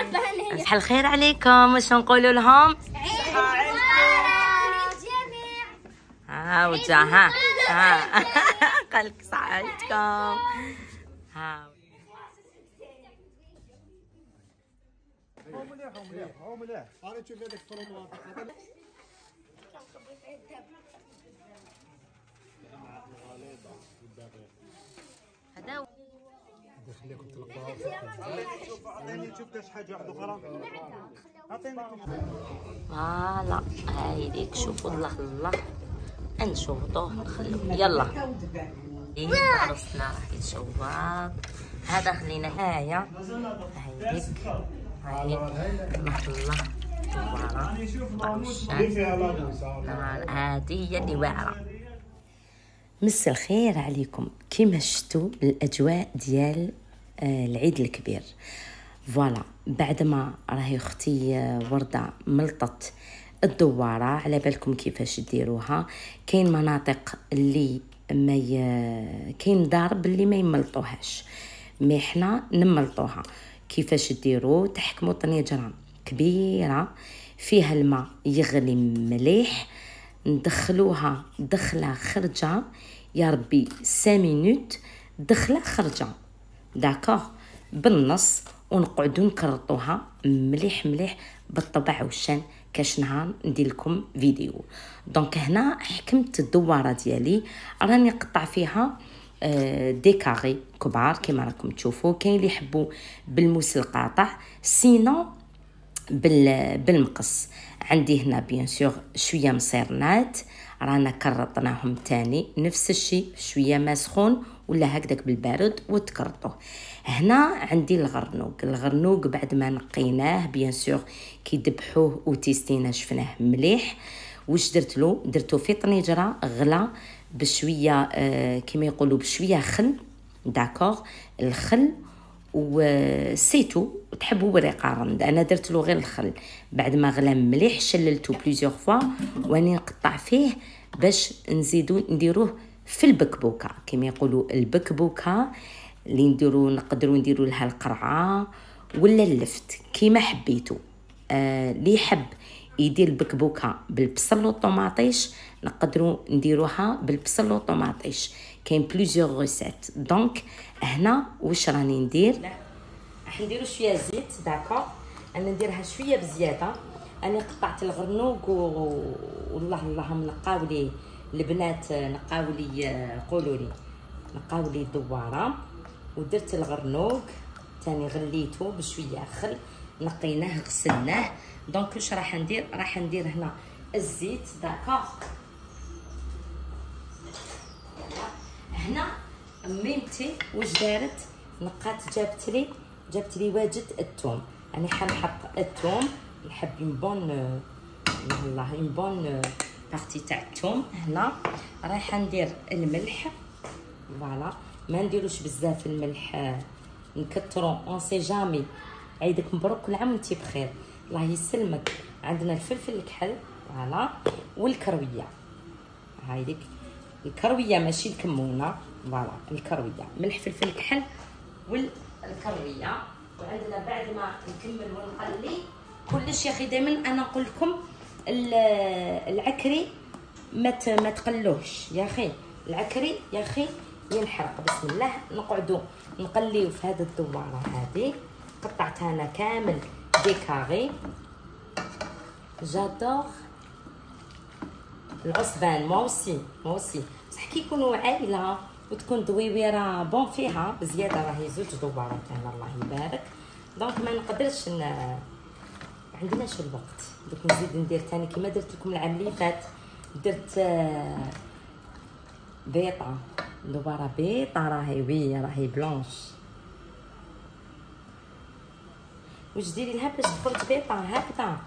صباح الخير عليكم. واش نقولوا لهم؟ ها وجا ها قالك صحتكم. ها هو مليح غادي تشوف هذيك الفرن هذا خليكم تلقاوها. عطيني شوف كاش حاجه واحده اخرى. عطيني فوالا هايديك. شوفوا الله الله نشوطوه نخلوه. يلا عرسنا راح يتشوط. هذا خلينا هايا هايديك هاي الله الله دوارة عادية اللي واعرة. مس الخير عليكم. كيما شفتوا الاجواء ديال العيد الكبير. فوالا بعد ما راهي اختي ورده ملطت الدواره، على بالكم كيفاش ديروها. كاين مناطق اللي ما كاين ضارب اللي ما يملطوهاش، مي حنا نملطوها. كيفاش ديروا؟ تحكموا طنجره كبيره فيها الماء يغلي مليح، ندخلوها دخله خرجه يا ربي 5 مينوت دخله خرجه داكوغ بالنص، ونقعدوا نكرطوها مليح مليح بالطبع والشان. كاش نهار ندير لكم فيديو. دونك هنا حكمت الدواره ديالي، راني نقطع فيها دي كاري كبار كيما راكم تشوفوا. كاين اللي يحبوا بالموس القاطع، سينو بالمقص. عندي هنا بيان سور شويه مصيرنات رانا كرطناهم تاني نفس الشيء، شويه ما سخون ولا هكذاك بالبارد وتكرطوه. هنا عندي الغرنوق بعد ما نقيناه بيان سور كي ذبحوه وتيستينا شفناه مليح. واش درتو في طنجره غلا بشويه كيما يقولوا بشويه خل داكوغ. الخل وسيتو تحبوا وريق رند، انا درت له غير الخل. بعد ما غلا مليح شللته بليزيور فوا واني نقطع فيه باش نديروه في البكبوكه كيما يقولوا. البكبوكه اللي نقدروا نديروا لها القرعه ولا اللفت كيما حبيتوا. اللي يحب يدير البكبوكه بالبصل والطوماطيش نقدروا نديروها بالبصل والطوماطيش. كاين بليزيور ريسيت. دونك هنا واش راني ندير؟ راح نديروا شويه زيت داكوغ. انا نديرها شويه بزياده. انا قطعت الغرنوق والله اللهم نقاو لي البنات، نقاو لي قولوا لي نقاو لي الدواره. ودرت الغرنوق تاني غليته بشويه خل، نقيناه غسلناه. دونك واش راح ندير؟ راح ندير هنا الزيت داكوغ. هنا ميمتي واش دارت؟ نقات جابت لي واجد الثوم. انا حنحط الثوم، نحب بون والله بون بارتي تاع الثوم. هنا رايحه ندير الملح. فوالا ما نديروش بزاف الملح، نكثروا اون سي جامي. عيدك مبروك، كل عام وانت بخير، الله يسلمك. عندنا الفلفل الكحل فوالا والكرويه. هايديك الكرويه ماشي الكمونه، فوالا الكرويه، ملح فلفل كحل والكرويه. وعندنا بعد ما نكمل ونقلي كلش يا اخي. دائما انا نقول لكم العكري ما تقلوش يا اخي. العكري يا اخي ينحرق. بسم الله نقعدوا نقليو في هذه الدواره. هذه قطعتها انا كامل دي كاري. جادور العصبان موسي بصح كي يكونوا عائله وتكون دويويره بون فيها بزياده راهي زوج دوارات انا الله يبارك. دونك ما نقدرش عندناش الوقت. دوك نزيد ندير ثاني كيما درت لكم العام اللي فات. درت بيضه دوباره بيضه راهي بلونش. واش ديري لها باش تخرج بيضه هكذا؟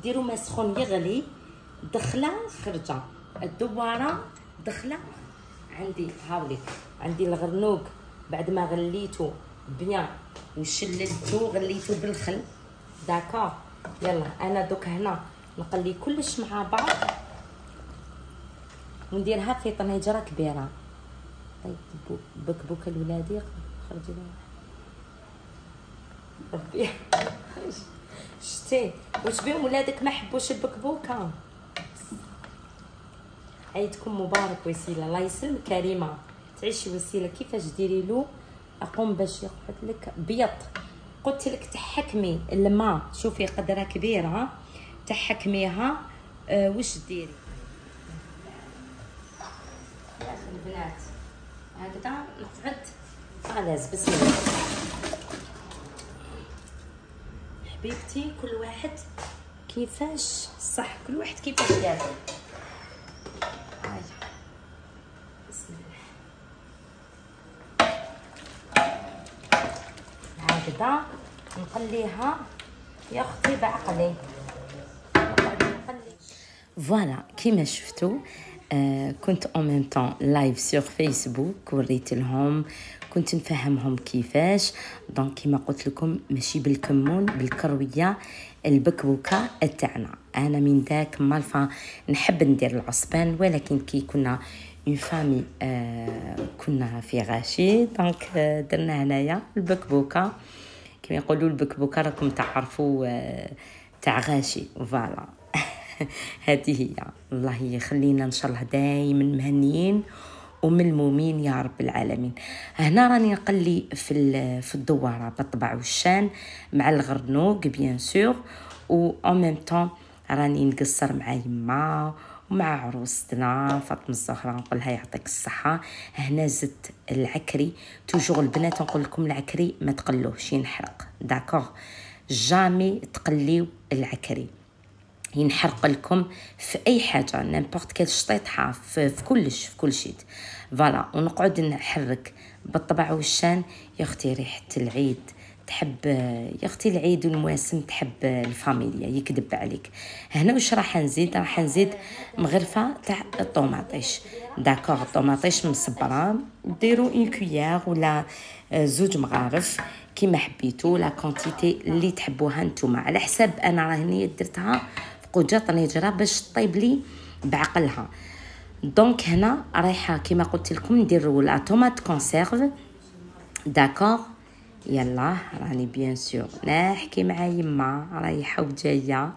ديروا ما سخون يغلي دخله خرجه الدواره دخله. عندي هاوليك عندي الغرنوق بعد ما غليته بيان وشللته غليته بالخل داكوغ. يلا انا دوك هنا نقلي كلش مع بعض ونديرها في طنجره كبيره. طيب بكبوكه الولادي خرجي لها ربي شتي واش بهم ولادك ما حبوش البكبوكه. عيدكم مبارك وسيله. الله يسلمك كريمه، تعيشي وسيله. كيفاش ديري له اقوم باش يقعد لك بيض؟ قلت لك تحكمي الماء، شوفي قدره كبيره تحكميها. واش ديري يا اخي البنات؟ هكذا نقعد خلاص. بسم الله حبيبتي، كل واحد كيفاش صح، كل واحد كيفاش ياكل. هاي بسم الله هكذا نقليها يا اختي بعقلي. فوالا كيما شفتوا كنت en même temps لايف سور فيسبوك، وريت لهم، كنت نفهمهم كيفاش. دونك كيما قلت لكم ماشي بالكمون، بالكرويه البكبوكه تاعنا. انا من داك مالفا نحب ندير العصبان، ولكن كي كنا اون فامي كنا في غاشي، دونك درنا هنايا البكبوكه كيما يقولوا. البكبوكه راكم تعرفوا تاع غاشي. فوالا هذه هي. الله يخلينا ان شاء الله دائما مهنيين وملمومين يا رب العالمين. هنا راني نقلي في الدواره بالطبع والشان مع الغرنوق بيان سور، و ان ميم طون راني نقصر مع يما ومع عروستنا فاطمه الزهراء، نقول لها يعطيك الصحه. هنا زدت العكري. توجور البنات نقول لكم العكري ما تقلوهش ينحرق، داكوغ؟ جامي تقليو العكري، ينحرق لكم في اي حاجه، نيمبورط كيل شطيطحه في كلش في كل شيء. فوالا ونقعد نحرك بالطبع والشان. يا اختي ريحه العيد تحب، يا اختي العيد والمواسم تحب الفاميليا، يكذب عليك. هنا واش راح نزيد؟ راح نزيد مغرفه تاع الطوماطيش، داكوغ؟ الطوماطيش مصبره، ديروا اون كويير ولا زوج مغارف كيما حبيتو، لا كونتيتي اللي تحبوها نتوما على حساب. انا راني درتها قوجه طنجره باش طيب لي بعقلها. دونك هنا رايحه كيما قلت لكم نديروا لا طوماط كونسيرف، داكوغ؟ يلا راني بيان سور نحكي مع يما رايحه وجايه.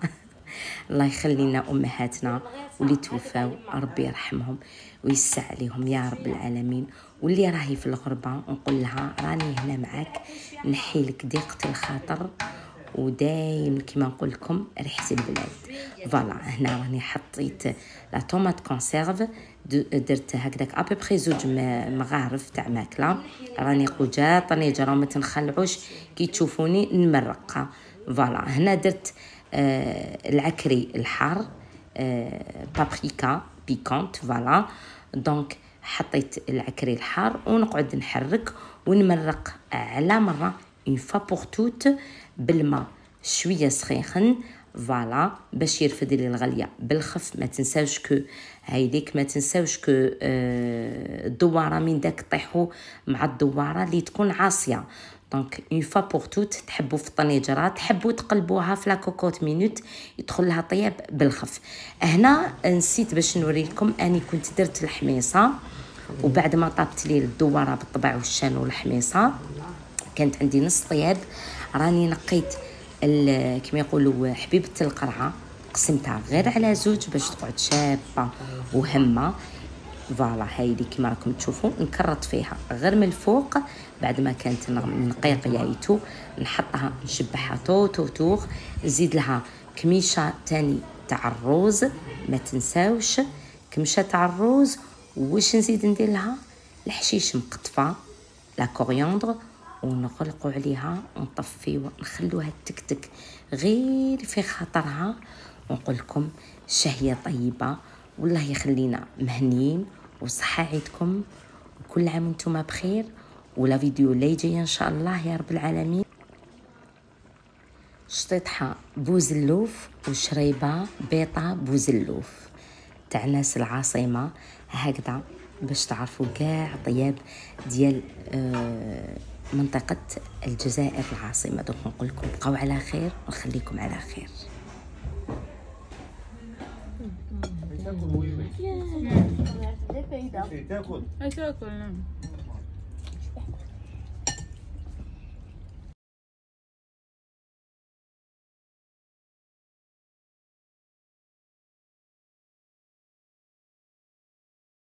الله يخلينا امهاتنا واللي توفاو، ربي يرحمهم ويسع عليهم يا رب العالمين. واللي راهي في الغربه نقول لها راني هنا معاك، نحي لك ضيقه الخاطر، ودايما كيما نقول لكم ريحه البلاد. فوالا هنا راني حطيت لا طوماط كونسيرف، درت هكذاك ابوبري زوج مغارف تاع ماكله. راني قوجه طنجره وما تنخلعوش كي تشوفوني نمرقها. فوالا هنا درت العكري الحار، بابريكا بيكونت. فوالا دونك حطيت العكري الحار ونقعد نحرك ونمرق على مره اون فوا بور توت بالماء شويه سخيخن. فوالا باش يرفد لي الغليه بالخف. ما تنساوش كو هايديك، ما تنساوش كو الدواره من داك طيحوا مع الدواره اللي تكون عاصيه. دونك اون فوا بور توت تحبوا في الطنجره، تحبوا تقلبوها في لا كوكوت مينوت يدخل لها طياب بالخف. هنا نسيت باش نوري لكم، اني كنت درت الحميصه وبعد ما طابت لي الدواره بالطبع والشان والحميصه كانت عندي نص طياب. راني نقيت كما يقولوا حبيبه القرعه، قسمتها غير على زوج باش تقعد شابه وهمه. فوالا هايدي كما راكم تشوفوا نكرط فيها غير من الفوق بعد ما كانت نقيق يايتو، نحطها نشبعها توتور. نزيد لها كميشه تاني تاع الروز، ما تنساوش كمشه تاع الروز. واش نزيد ندير لها؟ الحشيش مقطفه، لا كورياندر، ونغلقوا عليها ونطفيو نخلوها تكتك غير في خاطرها. ونقول لكم شهيه طيبه، والله يخلينا مهنيين وصحه عيدكم، وكل عام وانتم بخير. ولا فيديو اللي جاي ان شاء الله يا رب العالمين. شطيطحه بوزلوف وشريبه بيضه بوزلوف تاع ناس العاصمه، هكذا باش تعرفوا كاع طياب ديال منطقة الجزائر العاصمة. دوك نقول لكم بقاو على خير ونخليكم على خير. تاكل